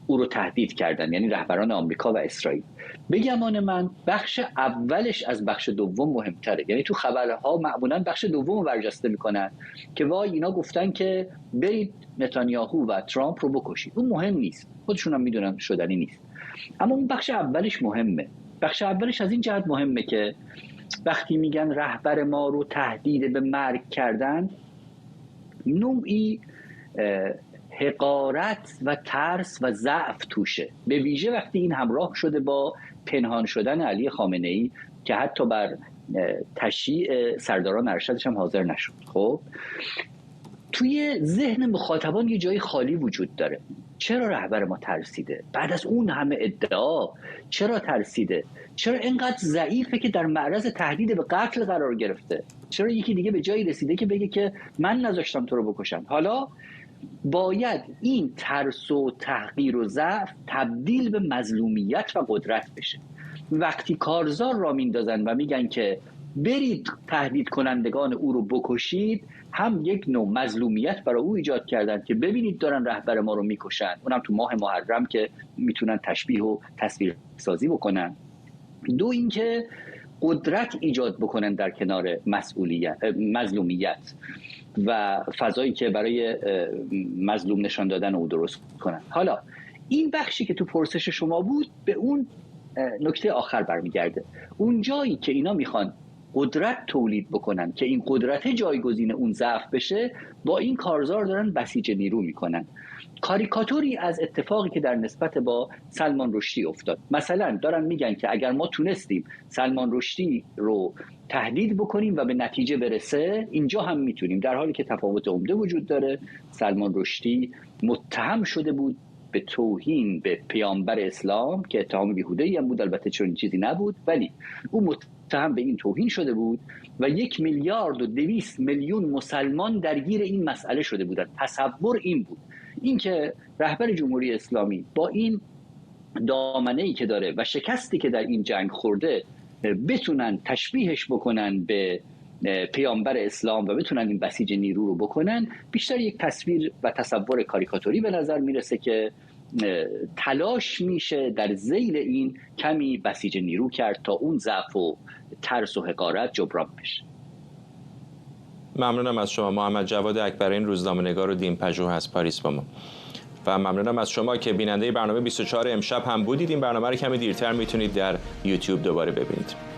او رو تهدید کردن، یعنی رهبران آمریکا و اسرائیل. بگمان من بخش اولش از بخش دوم مهمتره. یعنی تو خبرها معمولا بخش دوم رو برجسته میکنن که وای اینا گفتن که برید نتانیاهو و ترامپ رو بکشید. اون مهم نیست، خودشون هم میدونن شدنی نیست. اما اون بخش اولش مهمه. بخش اولش از این جهت مهمه که وقتی میگن رهبر ما رو تهدید به مرگ کردن، نوعی حقارت و ترس و ضعف توشه، به ویژه وقتی این همراه شده با پنهان شدن علی خامنه‌ای که حتی بر تشییع سرداران ارشدش هم حاضر نشد. خب توی ذهن مخاطبان یه جای خالی وجود داره. چرا رهبر ما ترسیده؟ بعد از اون همه ادعا چرا ترسیده؟ چرا اینقدر ضعیفه که در معرض تهدید به قتل قرار گرفته؟ چرا یکی دیگه به جایی رسیده که بگه که من نذاشتم تو رو بکشن؟ حالا باید این ترس و تحقیر و ضعف تبدیل به مظلومیت و قدرت بشه. وقتی کارزار را میندازن و میگن که برید تهدید کنندگان او رو بکشید، هم یک نوع مظلومیت برای او ایجاد کردن که ببینید دارن رهبر ما رو میکشن، اونم تو ماه محرم که میتونن تشبیه و تصویر سازی بکنن. دو اینکه قدرت ایجاد بکنن در کنار مظلومیت و فضایی که برای مظلوم نشان دادن او درست کنن. حالا این بخشی که تو پرسش شما بود به اون نکته آخر برمیگرده. اون جایی که اینا میخوان قدرت تولید بکنن که این قدرت جایگزین اون ضعف بشه، با این کارزار دارن بسیج نیرو میکنن. کاریکاتوری از اتفاقی که در نسبت با سلمان رشدی افتاد. مثلا دارن میگن که اگر ما تونستیم سلمان رشدی رو تهدید بکنیم و به نتیجه برسه، اینجا هم میتونیم، در حالی که تفاوت عمده وجود داره. سلمان رشدی متهم شده بود به توهین به پیامبر اسلام که اتهام بیهوده‌ای هم بود، البته چون چیزی نبود، ولی او متهم به این توهین شده بود و 1,200,000,000 مسلمان درگیر این مسئله شده بودند. تصور این بود اینکه رهبر جمهوری اسلامی با این دامنه‌ای که داره و شکستی که در این جنگ خورده بتونن تشبیهش بکنن به پیامبر اسلام و بتونن این بسیج نیرو رو بکنن، بیشتر یک تصویر و تصور کاریکاتوری به نظر میرسه که تلاش میشه در ذیل این کمی بسیج نیرو کرد تا اون ضعف و ترس و حقارت جبران بشه. ممنونم از شما. محمد جواد اکبرین، روزنامه‌نگار و دین‌پژوه از پاریس با ما. و ممنونم از شما که بیننده برنامه 24 امشب هم بودید. این برنامه رو کمی دیرتر میتونید در یوتیوب دوباره ببینید.